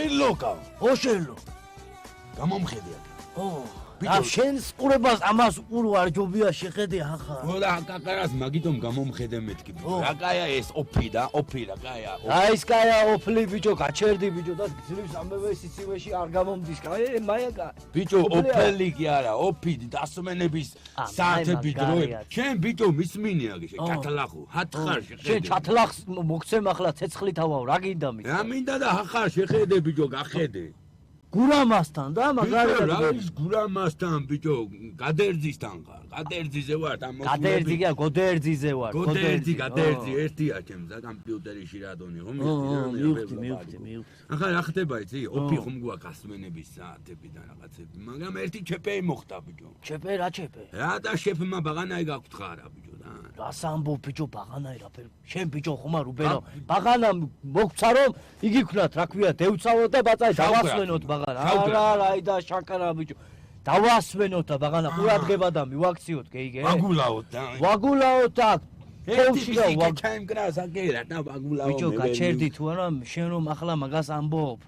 შენლოკა. ოშელო. გამომხედე აქ. და შენს ყურებას ამას უყურო არ ჯობია შეხედე ახლა. ო და კაკარას მაგიტომ გამომხედე მეთქი. რა კაია ეს ოფი და ოფი რა კაია. აი ეს კაია ოფლი ბიჭო, გაჩერდი ბიჭო და გძლივს ამბები სიცივეში არ გამომდის. კაი მაიაკა. ბიჭო ოფელი კი არა, ოფი დასმენების საათები დროები. შენ ბიჭო მისმინია გიშე ჩათლახო, ჰათხარ შეხედე. შენ ჩათლახს მოგცემ ახლა ცეცხლით ავავ, რა გინდა მის? რა მინდა და ახარ შეხედე ბიჭო, გახედე. გურამასთან და მაგარია რა ის გურამასთან ბიჭო, გადერძისთან ხარ. გადერძიზე ვარ და მოსულები. გადერძი კი არა, გოდერძიზე ვარ. გადერძი ერთია ჩემს და კომპიუტერში რადონი ხომ მივხვდი. ახლა რა ხდება იცი? ოფი ხომ გვაქვს გასმენების საათები და რაღაცები, მაგრამ ერთი ჩეპეი მოხდა ბიჭო. ჩეპე რა ჩეპე? რა და შეფმა ბაღანაი გაგვრთხა რა ბიჭო და. რას ამბობ ბიჭო ბაღანაი რაფერ? შენ ბიჭო ხომარ უბერო. ბაღანა მოგცა რომ იგი ქნათ რა ქვია, დევცავოთ და ბაწაი დავასვენოთ ბაღანა. არა, აი და შაკარა ბიჭო. დავასვენოთ და ბაღანა ყურადღება და მივაქციოთ, გეიგე? ვაგულაოთ და. ვაგულაოთ და ერთი ჩაიმ კრას აკერა და ვაგულაო მე. ბიჭო გაჩერდი თუ არა, შენ რომ ახლა მაგას ამბობ.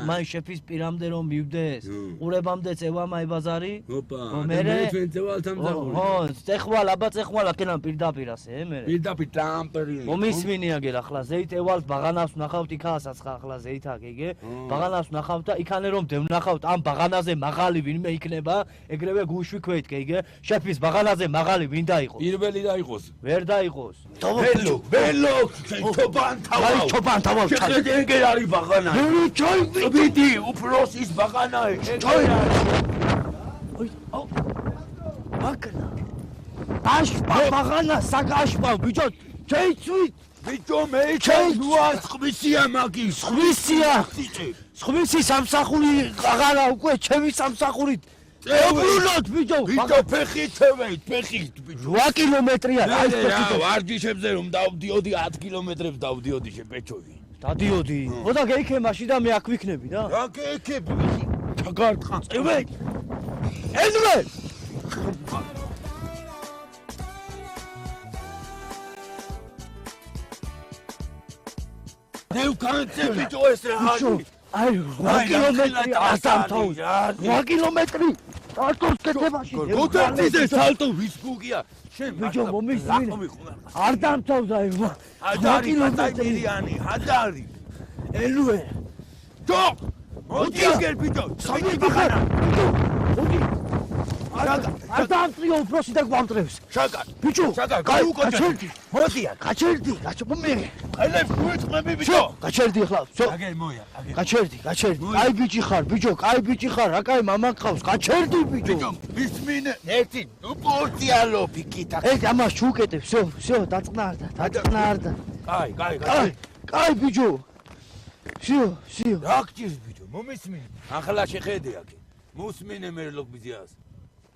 მან შეფის პირამდე რომ მივდეს. ყურებამდე წევამაი ბაზარი. ოპა, მე ჩვენ წევალთან მზაური. ხო, წეხვალ, აბა წეხვალ აქედან პირდაპირ ასე, მერე. პირდაპირ ტრამპერი. მომისმინია გერ ახლა ზეით ევალს ბაღანას ვნახავთ იქასაც ახლა ზეით აგეგე. ბაღანას ვნახავთ და იქანე რომ დევნახავთ ამ ბაღანაზე მაღალი ვინმე იქნება, ეგრევე გუშვიქვით გეგე. შეფის ბაღანაზე მაღალი ვინ დაიყოს? პირველი დაიყოს. ვერ დაიყოს. ველო, ჩობან თავ. ჩობან თავ. შეხედე ეგ არის ბაღანა. წვიდი, უფროსის ბაღანა ეგ. ბაღანა. აშპა ბაღანა, საგაშპა ბიჭო, ჩეიცვით. ბიჭო მე ჩეიცვას ხვისია მაგის, ხვისია. ხვისი სამსახური აღარა უკვე ჩემი სამსახურით. ებრუნოთ ბიჭო, ბიჭო ფეხით წევით, ფეხით ბიჭო. 8 კილომეტრია რა ის ფეხით. ვარჯიშებზე რომ დავდიოდი 10 კილომეტრებს დავდიოდი შეპეჩოვი. დადიოდი. ხოდა გეიქე მაშინ და მე აქ ვიქნები და? რა გეიქები? ჩაგარტყან. წევით. ეზრე. ნეუ კანცე ბიჭო ეს რა არის? აი 8 კილომეტრი ასამთავ. 8 კილომეტრი. ტრაქტორს კეთებაში. გოდერძიზე სალტო ვისბუგია. შენ ბიჭო მომისმინე. არ დამთავრდა აი 8 კილომეტრიანი, ჰადარი. ელუე. ჯო! მოდი აგერ ბიჭო, სამი ბახარა. მოდი. არ დამწიო უფროსი და გვამტრევს. შაკარ. ბიჭო, შაკარ, გაუკოჭე. მოდია, გაჩერდი, მე. ყელებს გვიწყმები ბიჭო. გაჩერდი ახლა. აგერ მოია, აგერ. გაჩერდი. კაი ბიჭი ხარ, ბიჭო, კაი ბიჭი ხარ, რა კაი მამა გყავს. გაჩერდი ბიჭო. ბიჭო, მისმინე, ერთი პორტიალო ფიკიტა. ეგ ამას ჩუკეტე, всё, დაწყნარდა. კაი ბიჭო. всё. რა გჭირს ბიჭო, მომისმინე. ახლა შეხედე აქ. მოსმინე მერლოგვიზიას.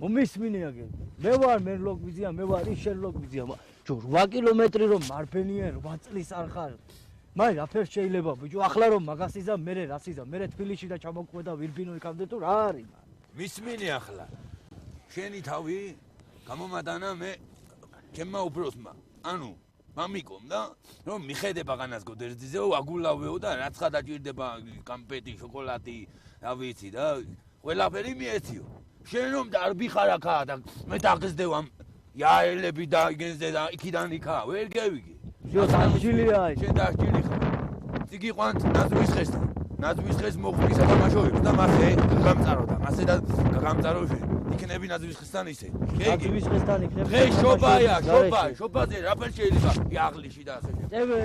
მომისმინე აგენ. მე ვარ მერლოგვიზია, მე ვარ ის შერლოგვიზია. ჯო 8 კილომეტრი რომ მარფენია 8 წლის არ ხარ. მაი რაფერ შეიძლება ბიჭო, ახლა რომ მაგას იზა, მე რას იზა, მე თბილისში და ჩამოკვედა ვირბინო იქამდე თუ რა არის? მისმინე ახლა. შენი თავი გამომადანა მე ჩემმა უფროსმა. ანუ მამიკომ და რომ მიხედე ბაღანას გოდერძიზე აგულავეო და რაცხა დაჭირდება კამპეტი, შოკოლადი, რა ვიცი და ყველაფერი მიეციო. შენ რომ დარბი ხარ აქა და მე დაგზდევ ამ იაელები და იგენზე და იქიდან იქა ვერ გევიგე. შენ დაჭილია აი. შენ დაჭილი ხარ. ციგი ყვანთ ნაზვის ხესთან. ნაზვის ხეს მოხდის ათამაშოებს და მასე გამწაროდა. მასე და გამწარო შენ. იქნები ნაზვის ხესთან ისე. ნაზვის ხესთან იქნები. ხე შობაია, შობაზე რაფერ შეიძლება? იაღლიში და ასე. წევე,